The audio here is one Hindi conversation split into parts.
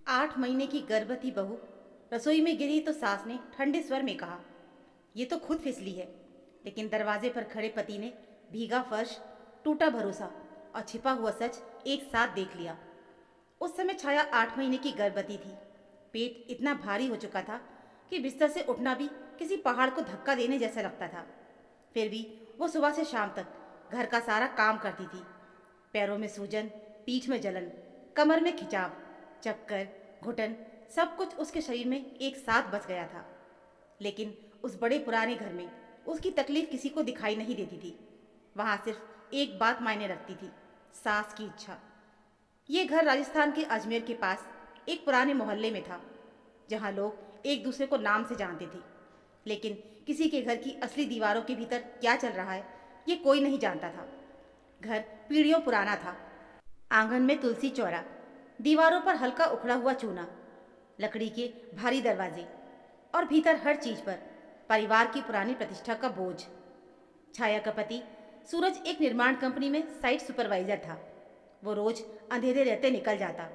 8 महीने की गर्भवती बहू रसोई में गिरी तो सास ने ठंडे स्वर में कहा, ये तो खुद फिसली है। लेकिन दरवाजे पर खड़े पति ने भीगा फर्श, टूटा भरोसा और छिपा हुआ सच एक साथ देख लिया। उस समय छाया 8 महीने की गर्भवती थी। पेट इतना भारी हो चुका था कि बिस्तर से उठना भी किसी पहाड़ को धक्का देने जैसा लगता था। फिर भी वो सुबह से शाम तक घर का सारा काम करती थी। पैरों में सूजन, पीठ में जलन, कमर में खिंचाव, चक्कर, घुटन, सब कुछ उसके शरीर में एक साथ बच गया था। लेकिन उस बड़े पुराने घर में उसकी तकलीफ किसी को दिखाई नहीं देती थी। वहाँ सिर्फ एक बात मायने रखती थी, सास की इच्छा। ये घर राजस्थान के अजमेर के पास एक पुराने मोहल्ले में था, जहाँ लोग एक दूसरे को नाम से जानते थे। लेकिन किसी के घर की असली दीवारों के भीतर क्या चल रहा है, ये कोई नहीं जानता था। घर पीढ़ियों पुराना था। आंगन में तुलसी चौरा, दीवारों पर हल्का उखड़ा हुआ चूना, लकड़ी के भारी दरवाजे और भीतर हर चीज पर परिवार की पुरानी प्रतिष्ठा का बोझ। छाया का पति सूरज एक निर्माण कंपनी में साइट सुपरवाइजर था। वो रोज अंधेरे रहते निकल जाता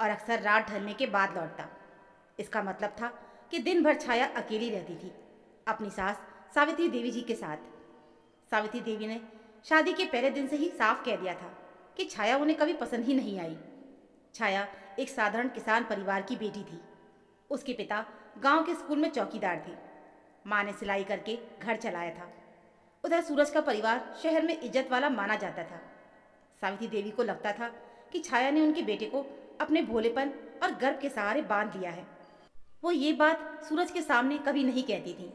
और अक्सर रात ढलने के बाद लौटता। इसका मतलब था कि दिन भर छाया अकेली रहती थी, अपनी सास सावित्री देवी जी के साथ। सावित्री देवी ने शादी के पहले दिन से ही साफ कह दिया था कि छाया उन्हें कभी पसंद ही नहीं आई। छाया एक साधारण किसान परिवार की बेटी थी। उसके पिता गांव के स्कूल में चौकीदार थे। माँ ने सिलाई करके घर चलाया था। उधर सूरज का परिवार शहर में इज्जत वाला माना जाता था। सावित्री देवी को लगता था कि छाया ने उनके बेटे को अपने भोलेपन और गर्व के सहारे बांध लिया है। वो ये बात सूरज के सामने कभी नहीं कहती थी,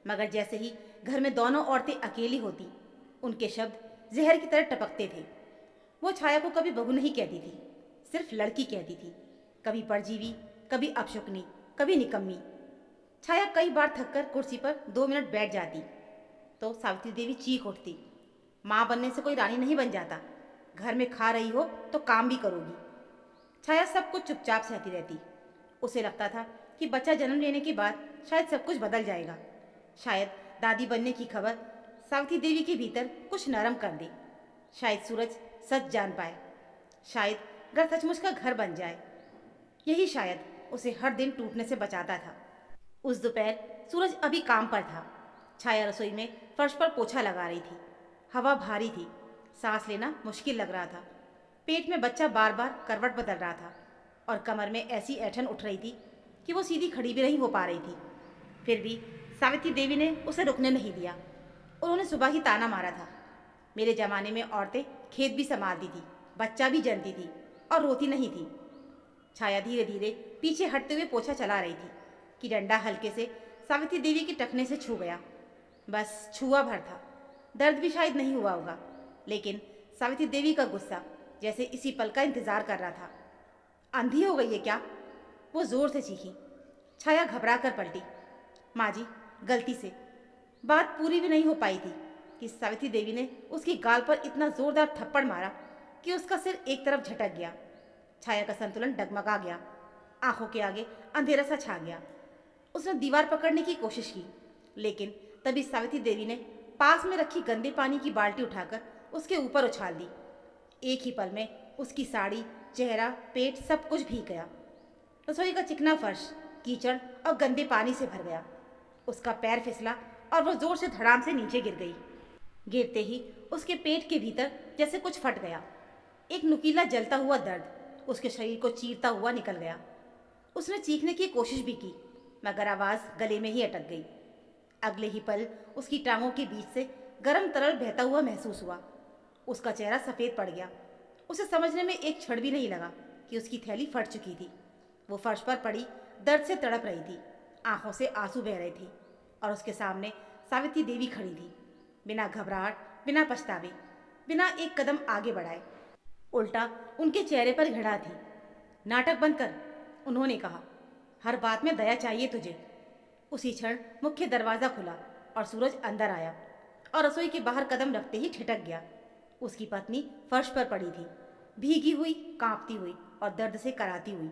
मगर जैसे ही घर में दोनों औरतें अकेली होती, उनके शब्द जहर की तरह टपकते थे। वो छाया को कभी बहू नहीं कहती थी, सिर्फ लड़की कहती थी। कभी परजीवी, कभी अपशकुनी, कभी निकम्मी। छाया कई बार थककर कुर्सी पर 2 मिनट बैठ जाती तो सावित्री देवी चीख उठती, माँ बनने से कोई रानी नहीं बन जाता। घर में खा रही हो तो काम भी करोगी। छाया सब कुछ चुपचाप सहती रहती। उसे लगता था कि बच्चा जन्म लेने के बाद शायद सब कुछ बदल जाएगा। शायद दादी बनने की खबर सावित्री देवी के भीतर कुछ नरम कर दे। शायद सूरज सच जान पाए। शायद घर सचमुच का घर बन जाए। यही शायद उसे हर दिन टूटने से बचाता था। उस दोपहर सूरज अभी काम पर था। छाया रसोई में फर्श पर पोछा लगा रही थी। हवा भारी थी, सांस लेना मुश्किल लग रहा था। पेट में बच्चा बार बार करवट बदल रहा था और कमर में ऐसी ऐंठन उठ रही थी कि वो सीधी खड़ी भी नहीं हो पा रही थी। फिर भी सावित्री देवी ने उसे रुकने नहीं दिया। उन्होंने सुबह ही ताना मारा था, मेरे जमाने में औरतें खेत भी संभालती थी, बच्चा भी जनती थी और रोती नहीं थी। छाया धीरे धीरे पीछे हटते हुए पोछा चला रही थी कि डंडा हल्के से सावित्री देवी के टखने से छू गया। बस छुआ भर था, दर्द भी शायद नहीं हुआ होगा, लेकिन सावित्री देवी का गुस्सा जैसे इसी पल का इंतजार कर रहा था। अंधी हो गई है क्या? वो जोर से चीखी। छाया घबरा कर पलटी। माँ जी, गलती से। बात पूरी भी नहीं हो पाई थी कि सावित्री देवी ने उसकी गाल पर इतना जोरदार थप्पड़ मारा कि उसका सिर एक तरफ झटक गया। छाया का संतुलन डगमगा गया। आंखों के आगे अंधेरा सा छा गया। उसने दीवार पकड़ने की कोशिश की, लेकिन तभी सावित्री देवी ने पास में रखी गंदे पानी की बाल्टी उठाकर उसके ऊपर उछाल दी। एक ही पल में उसकी साड़ी, चेहरा, पेट सब कुछ भीग गया। रसोई का चिकना फर्श कीचड़ और गंदे पानी से भर गया। उसका पैर फिसला और वो जोर से धड़ाम से नीचे गिर गई। गिरते ही उसके पेट के भीतर जैसे कुछ फट गया। एक नुकीला जलता हुआ दर्द उसके शरीर को चीरता हुआ निकल गया। उसने चीखने की कोशिश भी की, मगर आवाज़ गले में ही अटक गई। अगले ही पल उसकी टांगों के बीच से गर्म तरल बहता हुआ महसूस हुआ। उसका चेहरा सफ़ेद पड़ गया। उसे समझने में एक क्षण भी नहीं लगा कि उसकी थैली फट चुकी थी। वो फर्श पर पड़ी दर्द से तड़प रही थी। आंखों से आंसू बह रहे थे और उसके सामने सावित्री देवी खड़ी थी, बिना घबराहट, बिना पछतावे, बिना एक कदम आगे बढ़ाए। उल्टा उनके चेहरे पर घृणा थी। नाटक बंद कर, उन्होंने कहा। हर बात में दया चाहिए तुझे। उसी क्षण मुख्य दरवाज़ा खुला और सूरज अंदर आया और रसोई के बाहर कदम रखते ही ठिठक गया। उसकी पत्नी फर्श पर पड़ी थी, भीगी हुई, कांपती हुई और दर्द से कराती हुई।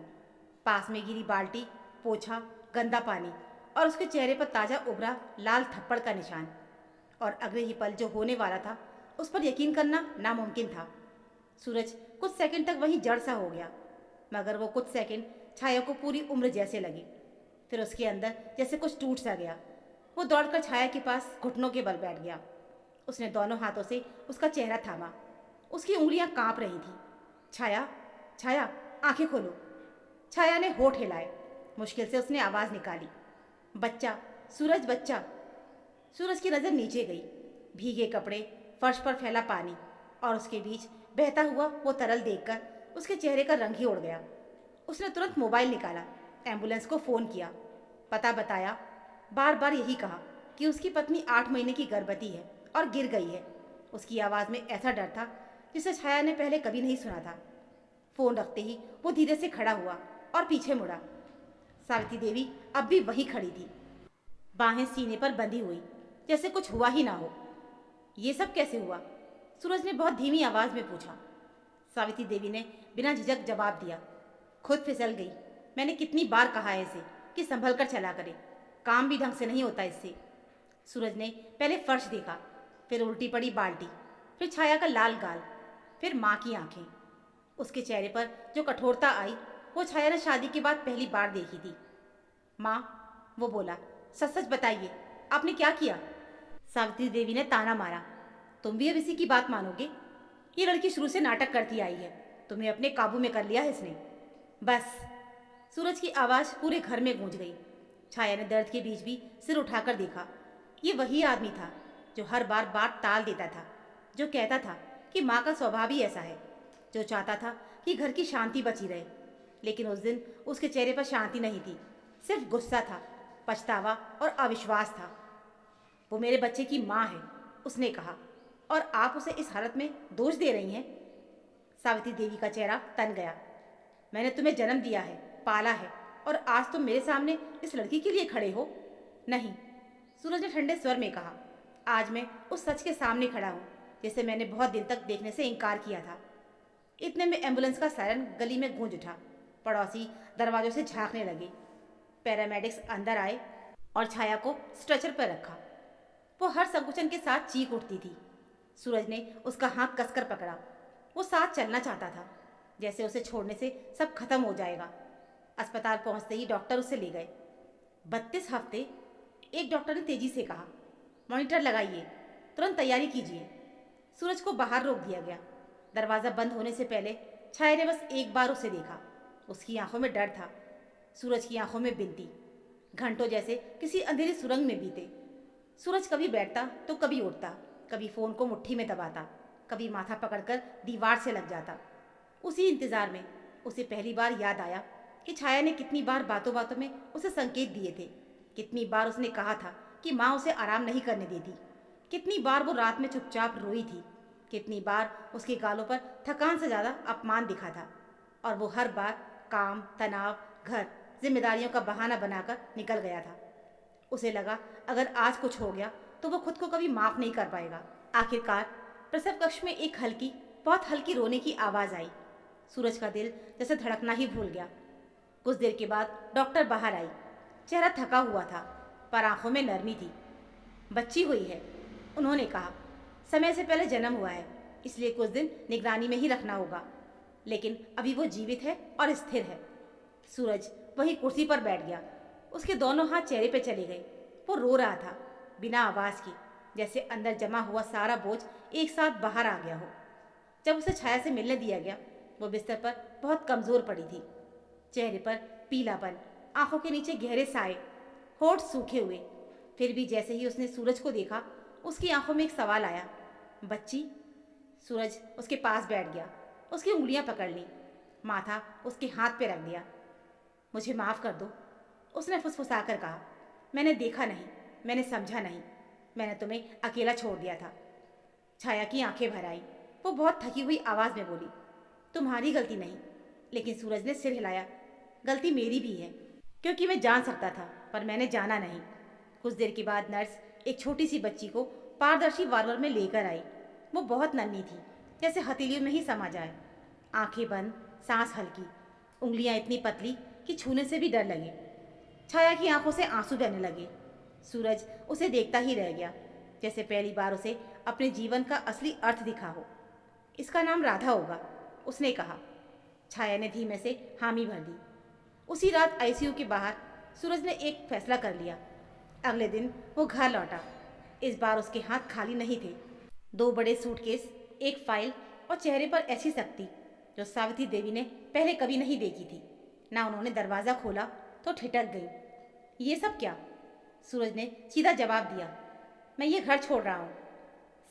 पास में गिरी बाल्टी, पोछा, गंदा पानी और उसके चेहरे पर ताज़ा उभरा लाल थप्पड़ का निशान। और अगले ही पल जो होने वाला था उस पर यकीन करना नामुमकिन था। सूरज कुछ सेकंड तक वहीं जड़ सा हो गया। मगर वो कुछ सेकंड छाया को पूरी उम्र जैसे लगे। फिर उसके अंदर जैसे कुछ टूट सा गया। वो दौड़कर छाया के पास घुटनों के बल बैठ गया। उसने दोनों हाथों से उसका चेहरा थामा। उसकी उंगलियां कांप रही थी। छाया, छाया, आंखें खोलो। छाया ने होठ हिलाए। मुश्किल से उसने आवाज़ निकाली, बच्चा, सूरज बच्चा। सूरज की नज़र नीचे गई। भीगे कपड़े, फर्श पर फैला पानी और उसके बीच बहता हुआ वो तरल देखकर उसके चेहरे का रंग ही उड़ गया। उसने तुरंत मोबाइल निकाला, एम्बुलेंस को फ़ोन किया, पता बताया, बार बार यही कहा कि उसकी पत्नी 8 महीने की गर्भवती है और गिर गई है। उसकी आवाज़ में ऐसा डर था जिसे छाया ने पहले कभी नहीं सुना था। फ़ोन रखते ही वो धीरे से खड़ा हुआ और पीछे मुड़ा। सावित्री देवी अब भी वहीं खड़ी थी, बाहें सीने पर बंधी हुई, जैसे कुछ हुआ ही ना हो। ये सब कैसे हुआ? सूरज ने बहुत धीमी आवाज़ में पूछा। सावित्री देवी ने बिना झिझक जवाब दिया, खुद फिसल गई। मैंने कितनी बार कहा है इसे कि संभल कर चला करे, काम भी ढंग से नहीं होता इससे। सूरज ने पहले फर्श देखा, फिर उल्टी पड़ी बाल्टी, फिर छाया का लाल गाल, फिर माँ की आंखें। उसके चेहरे पर जो कठोरता आई वो छाया ने शादी के बाद पहली बार देखी थी। माँ, वो बोला, सच सच बताइए, आपने क्या किया? सावित्री देवी ने ताना मारा, तुम भी अब इसी की बात मानोगे? ये लड़की शुरू से नाटक करती आई है, तुम्हें अपने काबू में कर लिया है इसने। बस। सूरज की आवाज़ पूरे घर में गूंज गई। छाया ने दर्द के बीच भी सिर उठाकर देखा। ये वही आदमी था जो हर बार बात टाल देता था, जो कहता था कि माँ का स्वभाव ही ऐसा है, जो चाहता था कि घर की शांति बची रहे। लेकिन उस दिन उसके चेहरे पर शांति नहीं थी, सिर्फ गुस्सा था, पछतावा और अविश्वास था। वो मेरे बच्चे की माँ है, उसने कहा, और आप उसे इस हालत में दोष दे रही हैं। सावित्री देवी का चेहरा तन गया। मैंने तुम्हें जन्म दिया है, पाला है, और आज तुम मेरे सामने इस लड़की के लिए खड़े हो? नहीं, सूरज ने ठंडे स्वर में कहा, आज मैं उस सच के सामने खड़ा हूँ जिसे मैंने बहुत दिन तक देखने से इनकार किया था। इतने में एम्बुलेंस का सायरन गली में गूंज उठा। पड़ोसी दरवाजों से झांकने लगे। पैरामेडिक्स अंदर आए और छाया को स्ट्रेचर पर रखा। वो हर संकुचन के साथ चीख उठती थी। सूरज ने उसका हाथ कसकर पकड़ा। वो साथ चलना चाहता था, जैसे उसे छोड़ने से सब खत्म हो जाएगा। अस्पताल पहुंचते ही डॉक्टर उसे ले गए। 32 हफ्ते, एक डॉक्टर ने तेजी से कहा। मॉनिटर लगाइए, तुरंत तैयारी कीजिए। सूरज को बाहर रोक दिया गया। दरवाज़ा बंद होने से पहले छाया ने बस एक बार उसे देखा। उसकी आंखों में डर था, सूरज की आंखों में बिनती। घंटों जैसे किसी अंधेरी सुरंग में बीते। सूरज कभी बैठता तो कभी उठता, कभी फ़ोन को मुट्ठी में दबाता, कभी माथा पकड़कर दीवार से लग जाता। उसी इंतज़ार में उसे पहली बार याद आया कि छाया ने कितनी बार बातों बातों में उसे संकेत दिए थे। कितनी बार उसने कहा था कि माँ उसे आराम नहीं करने देती। कितनी बार वो रात में चुपचाप रोई थी। कितनी बार उसके गालों पर थकान से ज़्यादा अपमान दिखा था, और वो हर बार काम, तनाव, घर, जिम्मेदारियों का बहाना बनाकर निकल गया था। उसे लगा अगर आज कुछ हो गया तो वो खुद को कभी माफ़ नहीं कर पाएगा। आखिरकार प्रसव कक्ष में एक हल्की, बहुत हल्की रोने की आवाज़ आई। सूरज का दिल जैसे धड़कना ही भूल गया। कुछ देर के बाद डॉक्टर बाहर आई। चेहरा थका हुआ था, पर आंखों में नरमी थी। बच्ची हुई है, उन्होंने कहा। समय से पहले जन्म हुआ है, इसलिए कुछ दिन निगरानी में ही रखना होगा, लेकिन अभी वो जीवित है और स्थिर है। सूरज वही कुर्सी पर बैठ गया। उसके दोनों हाथ चेहरे पे चले गए। वो रो रहा था, बिना आवाज़ की, जैसे अंदर जमा हुआ सारा बोझ एक साथ बाहर आ गया हो। जब उसे छाया से मिलने दिया गया, वो बिस्तर पर बहुत कमज़ोर पड़ी थी। चेहरे पर पीलापन, आंखों के नीचे गहरे साए, होठ सूखे हुए। फिर भी जैसे ही उसने सूरज को देखा, उसकी आंखों में एक सवाल आया, बच्ची? सूरज उसके पास बैठ गया, उसकी उंगलियां पकड़ ली, माथा उसके हाथ पे रख दिया। मुझे माफ़ कर दो, उसने फुसफुसा कर कहा। मैंने देखा नहीं, मैंने समझा नहीं, मैंने तुम्हें अकेला छोड़ दिया था। छाया की आंखें भर आई। वो बहुत थकी हुई आवाज़ में बोली, तुम्हारी गलती नहीं। लेकिन सूरज ने सिर हिलाया, गलती मेरी भी है, क्योंकि मैं जान सकता था, पर मैंने जाना नहीं। कुछ देर के बाद नर्स एक छोटी सी बच्ची को पारदर्शी वार्वर में लेकर आई। वो बहुत नन्ही थी, जैसे हथेलियों में ही समा जाए। आंखें बंद, सांस हल्की, उंगलियां इतनी पतली कि छूने से भी डर लगे। छाया की आंखों से आंसू बहने लगे। सूरज उसे देखता ही रह गया, जैसे पहली बार उसे अपने जीवन का असली अर्थ दिखा हो। इसका नाम राधा होगा, उसने कहा। छाया ने धीमे से हामी भर दी। उसी रात आईसीयू के बाहर सूरज ने एक फैसला कर लिया। अगले दिन वो घर लौटा। इस बार उसके हाथ खाली नहीं थे। 2 बड़े सूटकेस, एक फाइल और चेहरे पर ऐसी सख्ती जो सावित्री देवी ने पहले कभी नहीं देखी थी। ना उन्होंने दरवाज़ा खोला तो ठिठक गई। ये सब क्या? सूरज ने सीधा जवाब दिया, मैं ये घर छोड़ रहा हूँ।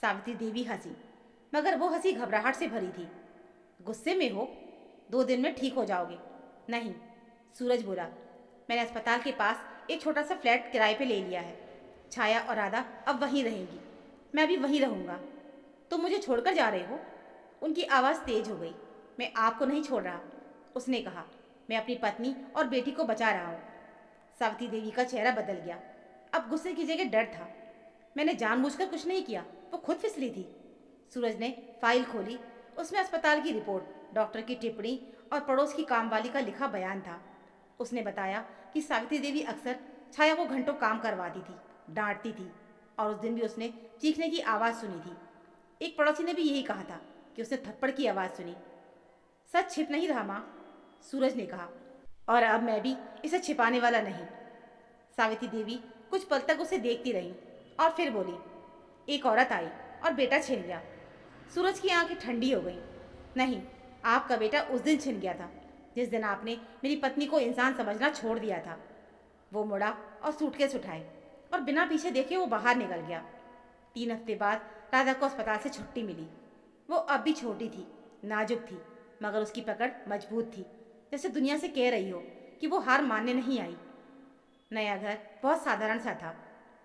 सावित्री देवी हंसी, मगर वो हंसी घबराहट से भरी थी। गुस्से में हो? 2 दिन में ठीक हो जाओगे। नहीं, सूरज बोला, मैंने अस्पताल के पास एक छोटा सा फ्लैट किराए पे ले लिया है। छाया और राधा अब वहीं रहेंगी, मैं भी वहीं रहूँगा। तुम मुझे छोड़कर जा रहे हो? उनकी आवाज़ तेज हो गई। मैं आपको नहीं छोड़ रहा, उसने कहा। मैं अपनी पत्नी और बेटी को बचा रहा हूँ। सावित्री देवी का चेहरा बदल गया। अब गुस्से की जगह डर था। मैंने जानबूझकर कुछ नहीं किया, वो खुद फिसली थी। सूरज ने फाइल खोली। उसमें अस्पताल की रिपोर्ट, डॉक्टर की टिप्पणी और पड़ोस की कामवाली का लिखा बयान था। उसने बताया कि सावित्री देवी अक्सर छाया को घंटों काम करवाती थी, डांटती थी, और उस दिन भी उसने चीखने की आवाज़ सुनी थी। एक पड़ोसी ने भी यही कहा था कि उसने थप्पड़ की आवाज़ सुनी। सच छिप नहीं रहा माँ, सूरज ने कहा, और अब मैं भी इसे छिपाने वाला नहीं। सावित्री देवी कुछ पल तक उसे देखती रही और फिर बोली, एक औरत आई और बेटा छिन गया। सूरज की आंखें ठंडी हो गईं। नहीं, आपका बेटा उस दिन छिन गया था जिस दिन आपने मेरी पत्नी को इंसान समझना छोड़ दिया था। वो मुड़ा और सूटकेस उठाए और बिना पीछे देखे वो बाहर निकल गया। 3 हफ्ते बाद राधा को अस्पताल से छुट्टी मिली। वो अब भी छोटी थी, नाजुक थी, मगर उसकी पकड़ मजबूत थी, जैसे दुनिया से कह रही हो कि वो हार मानने नहीं आई। नया घर बहुत साधारण सा था।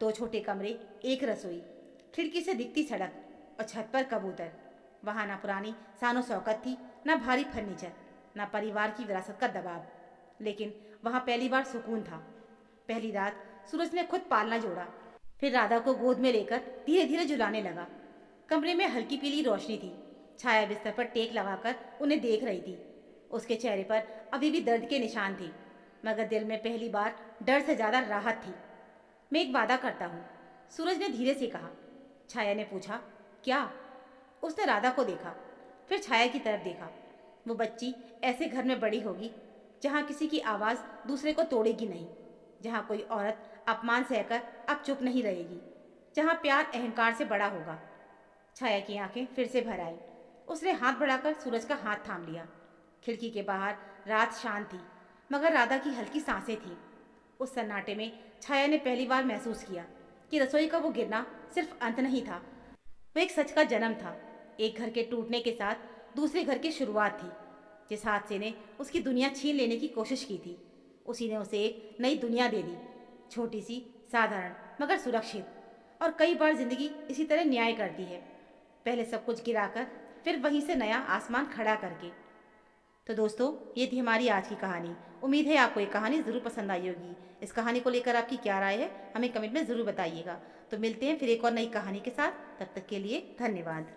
2 छोटे कमरे, एक रसोई, खिड़की से दिखती सड़क और छत पर कबूतर। वहाँ ना पुरानी शानो शौकत थी, ना भारी फर्नीचर, ना परिवार की विरासत का दबाव, लेकिन वहाँ पहली बार सुकून था। पहली रात सूरज ने खुद पालना जोड़ा, फिर राधा को गोद में लेकर धीरे धीरे झुलाने लगा। कमरे में हल्की पीली रोशनी थी। छाया बिस्तर पर टेक लगाकर उन्हें देख रही थी। उसके चेहरे पर अभी भी दर्द के निशान थे, मगर दिल में पहली बार डर से ज़्यादा राहत थी। मैं एक वादा करता हूँ, सूरज ने धीरे से कहा। छाया ने पूछा, क्या? उसने राधा को देखा, फिर छाया की तरफ देखा। वो बच्ची ऐसे घर में बड़ी होगी जहाँ किसी की आवाज़ दूसरे को तोड़ेगी नहीं, जहाँ कोई औरत अपमान सहकर अब चुप नहीं रहेगी, जहाँ प्यार अहंकार से बड़ा होगा। छाया की आंखें फिर से भर आई। उसने हाथ बढ़ाकर सूरज का हाथ थाम लिया। खिड़की के बाहर रात शांत थी, मगर राधा की हल्की सांसें थीं। उस सन्नाटे में छाया ने पहली बार महसूस किया कि रसोई का वो गिरना सिर्फ अंत नहीं था, वो एक सच का जन्म था। एक घर के टूटने के साथ दूसरे घर की शुरुआत थी। जिस हादसे ने उसकी दुनिया छीन लेने की कोशिश की थी, उसी ने उसे एक नई दुनिया दे दी, छोटी सी, साधारण, मगर सुरक्षित। और कई बार जिंदगी इसी तरह न्याय करती है, पहले सब कुछ गिराकर फिर वहीं से नया आसमान खड़ा करके। तो दोस्तों, ये थी हमारी आज की कहानी। उम्मीद है आपको ये कहानी ज़रूर पसंद आई होगी। इस कहानी को लेकर आपकी क्या राय है, हमें कमेंट में ज़रूर बताइएगा। तो मिलते हैं फिर एक और नई कहानी के साथ। तब तक के लिए धन्यवाद।